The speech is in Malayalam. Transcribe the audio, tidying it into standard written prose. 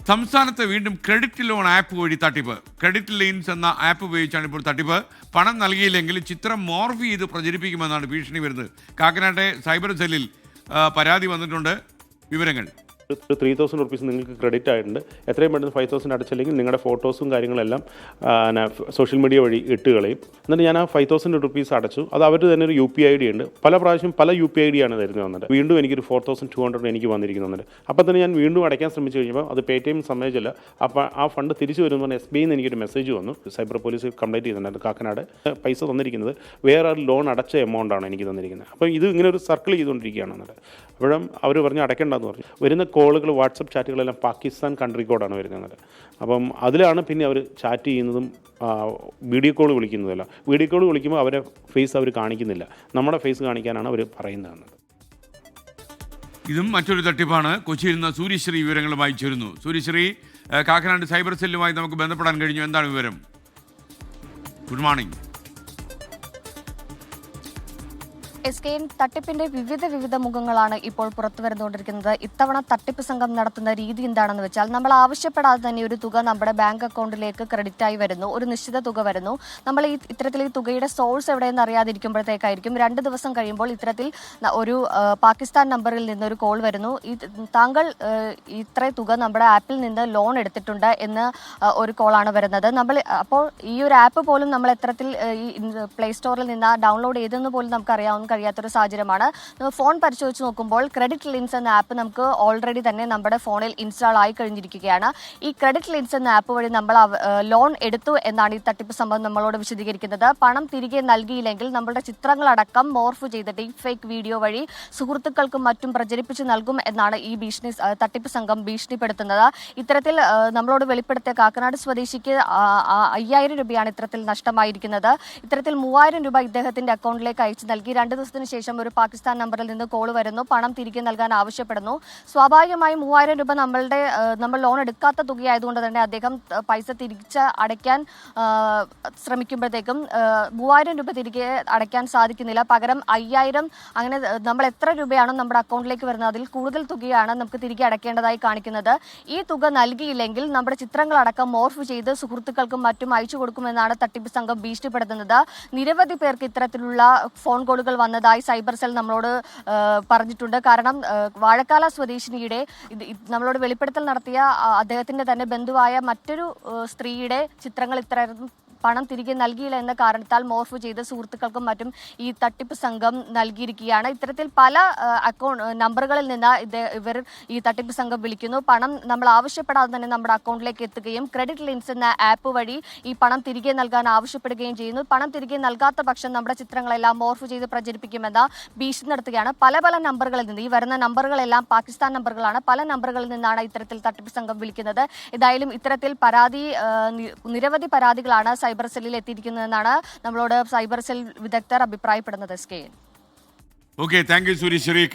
സംസ്ഥാനത്ത് വീണ്ടും ക്രെഡിറ്റ് ലോൺ ആപ്പ് വഴി തട്ടിപ്പ്. ക്രെഡിറ്റ് ലൈൻസ് എന്ന ആപ്പ് ഉപയോഗിച്ചാണ് ഇപ്പോൾ തട്ടിപ്പ്. പണം നൽകിയില്ലെങ്കിൽ ചിത്രം മോർഫ് ചെയ്ത് പ്രചരിപ്പിക്കുമെന്നാണ് ഭീഷണി വരുന്നത്. കാക്കനാട്ടെ സൈബർ സെല്ലിൽ പരാതി വന്നിട്ടുണ്ട്. വിവരങ്ങൾ: ഒരു 3000 റുപ്പീസ് നിങ്ങൾക്ക് ക്രെഡിറ്റ് ആയിട്ടുണ്ട്. എത്രയും പെട്ടെന്ന് 5000 അടച്ചില്ലെങ്കിൽ നിങ്ങളുടെ ഫോട്ടോസും കാര്യങ്ങളെല്ലാം സോഷ്യൽ മീഡിയ വഴി ഇട്ട് കളയും. എന്നിട്ട് ഞാൻ ആ 5000 റുപ്പീസ് അടച്ചു. അത് അവർ തന്നെ ഒരു UPI ID ഉണ്ട്. പല പ്രാവശ്യം പല UPI ID ആണ് തരുന്നത് വന്നിട്ട്. വീണ്ടും എനിക്കൊരു 4200 എനിക്ക് വന്നിരിക്കുന്നുണ്ട്. അപ്പോൾ തന്നെ ഞാൻ വീണ്ടും അടയ്ക്കാൻ ശ്രമിച്ചു കഴിഞ്ഞപ്പോൾ അത് പേടിഎം സമ്മതിച്ചില്ല. അപ്പോൾ ആ ഫണ്ട് തിരിച്ചു വരുമെന്ന് പറഞ്ഞാൽ SBIയിൽ നിന്ന് എനിക്കൊരു മെസ്സേജ് വന്നു. സൈബർ പോലീസ് കംപ്ലൈൻറ്റ് ചെയ്തിട്ടുണ്ടായിരുന്നു. കാക്കനാട് പൈസ തന്നിരിക്കുന്നത് വേറെ ലോൺ അടച്ച എമൗണ്ടാണ് എനിക്ക് തന്നിരിക്കുന്നത്. അപ്പോൾ ഇത് ഇങ്ങനെ ഒരു സർക്കിൾ ചെയ്തുകൊണ്ടിരിക്കുകയാണ്. എന്നിട്ട് അപ്പോഴും അവർ പറഞ്ഞു അടയ്ക്കേണ്ടെന്ന് പറഞ്ഞു. വരുന്ന കോളുകൾ, വാട്സപ്പ് ചാറ്റുകളെല്ലാം പാകിസ്ഥാൻ കൺട്രി കോഡാണ് വരുന്നത്. അപ്പം അതിലാണ് പിന്നെ അവർ ചാറ്റ് ചെയ്യുന്നതും വീഡിയോ കോൾ വിളിക്കുന്നതല്ല. വീഡിയോ കോൾ വിളിക്കുമ്പോൾ അവരെ ഫേസ് അവർ കാണിക്കുന്നില്ല, നമ്മുടെ ഫേസ് കാണിക്കാനാണ് അവർ പറയുന്നത്. ഇതും മറ്റൊരു തട്ടിപ്പാണ്. കൊച്ചിയിൽ നിന്ന് സൂര്യശ്രീ വിവരങ്ങളുമായി ചേരുന്നു. സൂര്യശ്രീ, കാക്കനാട് സൈബർ സെല്ലുമായി നമുക്ക് ബന്ധപ്പെടാൻ കഴിഞ്ഞു. എന്താണ് വിവരം? Good morning. SKN തട്ടിപ്പിന്റെ വിവിധ മുഖങ്ങളാണ് ഇപ്പോൾ പുറത്തു വരുന്നുകൊണ്ടിരിക്കുന്നത്. ഇത്തവണ തട്ടിപ്പ് സംഘം നടത്തുന്ന രീതി എന്താണെന്ന് വെച്ചാൽ, നമ്മൾ ആവശ്യപ്പെടാതെ തന്നെ ഒരു തുക നമ്മുടെ ബാങ്ക് അക്കൗണ്ടിലേക്ക് ക്രെഡിറ്റായി വരുന്നു. ഒരു നിശ്ചിത തുക വരുന്നു. നമ്മൾ ഇത്തരത്തിൽ ഈ തുകയുടെ സോഴ്സ് എവിടെയെന്ന് അറിയാതിരിക്കുമ്പോഴത്തേക്കായിരിക്കും 2 ദിവസം കഴിയുമ്പോൾ ഇത്തരത്തിൽ ഒരു പാകിസ്ഥാൻ നമ്പറിൽ നിന്നൊരു കോൾ വരുന്നു. താങ്കൾ ഇത്ര തുക നമ്മുടെ ആപ്പിൽ നിന്ന് ലോൺ എടുത്തിട്ടുണ്ട് എന്ന് ഒരു കോളാണ് വരുന്നത്. അപ്പോൾ ഈ ഒരു ആപ്പ് പോലും നമ്മൾ എത്തരത്തിൽ ഈ പ്ലേ സ്റ്റോറിൽ നിന്ന് ഡൗൺലോഡ് ചെയ്തെന്ന് പോലും നമുക്ക് കഴിയാത്തൊരു സാഹചര്യമാണ്. ഫോൺ പരിശോധിച്ച് നോക്കുമ്പോൾ ക്രെഡിറ്റ് ലിൻസ് എന്ന ആപ്പ് നമുക്ക് ഓൾറെഡി തന്നെ നമ്മുടെ ഫോണിൽ ഇൻസ്റ്റാൾ ആയി കഴിഞ്ഞിരിക്കുകയാണ്. ഈ ക്രെഡിറ്റ് ലിൻസ് എന്ന ആപ്പ് വഴി നമ്മൾ ലോൺ എടുത്തു എന്നാണ് ഈ തട്ടിപ്പ് സംഭവം നമ്മളോട് വിശദീകരിക്കുന്നത്. പണം തിരികെ നൽകിയില്ലെങ്കിൽ നമ്മുടെ ചിത്രങ്ങളടക്കം മോർഫ് ചെയ്ത് ഡീപ് ഫേക്ക് വീഡിയോ വഴി സുഹൃത്തുക്കൾക്കും മറ്റും പ്രചരിപ്പിച്ച് നൽകും എന്നാണ് ഈ തട്ടിപ്പ് സംഘം ഭീഷണിപ്പെടുത്തുന്നത്. ഇത്തരത്തിൽ നമ്മളോട് വെളിപ്പെടുത്തിയ കാക്കനാട് സ്വദേശിക്ക് 5000 രൂപയാണ് ഇത്തരത്തിൽ നഷ്ടമായിരിക്കുന്നത്. ഇത്തരത്തിൽ 3000 രൂപ ഇദ്ദേഹത്തിന്റെ അക്കൗണ്ടിലേക്ക് അയച്ചു നൽകി. 2 ദിവസത്തിന് ശേഷം ഒരു പാകിസ്ഥാൻ നമ്പറിൽ നിന്ന് കോൾ വരുന്നു. പണം തിരികെ നൽകാൻ ആവശ്യപ്പെടുന്നു. സ്വാഭാവികമായും 3000 രൂപ നമ്മൾ ലോൺ എടുക്കാത്ത തുകയായതുകൊണ്ട് തന്നെ അദ്ദേഹം പൈസ തിരിച്ച് അടയ്ക്കാൻ ശ്രമിക്കുമ്പോഴത്തേക്കും 3000 രൂപ തിരികെ അടയ്ക്കാൻ സാധിക്കുന്നില്ല. പകരം 5000, അങ്ങനെ നമ്മൾ എത്ര രൂപയാണ് നമ്മുടെ അക്കൗണ്ടിലേക്ക് വരുന്നത് അതിൽ കൂടുതൽ തുകയാണ് നമുക്ക് തിരികെ അടയ്ക്കേണ്ടതായി കാണിക്കുന്നത്. ഈ തുക നൽകിയില്ലെങ്കിൽ നമ്മുടെ ചിത്രങ്ങളടക്കം മോർഫ് ചെയ്ത് സുഹൃത്തുക്കൾക്കും മറ്റും അയച്ചു കൊടുക്കുമെന്നാണ് തട്ടിപ്പ് സംഘം ഭീഷണിപ്പെടുത്തുന്നത്. നിരവധി പേർക്ക് ഇത്തരത്തിലുള്ള ഫോൺ കോളുകൾ വന്നതായി സൈബർ സെൽ നമ്മളോട് പറഞ്ഞിട്ടുണ്ട്. കാരണം വാഴക്കാല സ്വദേശിനിയുടെ നമ്മളോട് വെളിപ്പെടുത്തൽ നടത്തിയ അദ്ദേഹത്തിന്റെ തന്നെ ബന്ധുവായ മറ്റൊരു സ്ത്രീയുടെ ചിത്രങ്ങൾ ഇത്തരം പണം തിരികെ നൽകിയില്ല എന്ന കാരണത്താൽ മോർഫ് ചെയ്ത് സുഹൃത്തുക്കൾക്കും മറ്റും ഈ തട്ടിപ്പ് സംഘം നൽകിയിരിക്കുകയാണ്. ഇത്തരത്തിൽ പല നമ്പറുകളിൽ നിന്ന് ഇവർ ഈ തട്ടിപ്പ് സംഘം വിളിക്കുന്നു. പണം നമ്മൾ ആവശ്യപ്പെടാതെ തന്നെ നമ്മുടെ അക്കൗണ്ടിലേക്ക് എത്തുകയും ക്രെഡിറ്റ് ലിൻസ് എന്ന ആപ്പ് വഴി ഈ പണം തിരികെ നൽകാൻ ആവശ്യപ്പെടുകയും ചെയ്യുന്നു. പണം തിരികെ നൽകാത്ത പക്ഷം നമ്മുടെ ചിത്രങ്ങളെല്ലാം മോർഫ് ചെയ്ത് പ്രചരിപ്പിക്കുമെന്ന ഭീഷണി നടത്തുകയാണ്. പല നമ്പറുകളിൽ നിന്ന്, ഈ വരുന്ന നമ്പറുകളെല്ലാം പാകിസ്ഥാൻ നമ്പറുകളാണ്. പല നമ്പറുകളിൽ നിന്നാണ് ഇത്തരത്തിൽ തട്ടിപ്പ് സംഘം വിളിക്കുന്നത്. ഏതായാലും ഇത്തരത്തിൽ നിരവധി പരാതികളാണ് സൈബർ സെല്ലിൽ എത്തിയിരിക്കുന്നതെന്നാണ് നമ്മളോട് സൈബർ സെൽ വിദഗ്ധർ അഭിപ്രായപ്പെടുന്നത്. Okay, thank you Suryasree.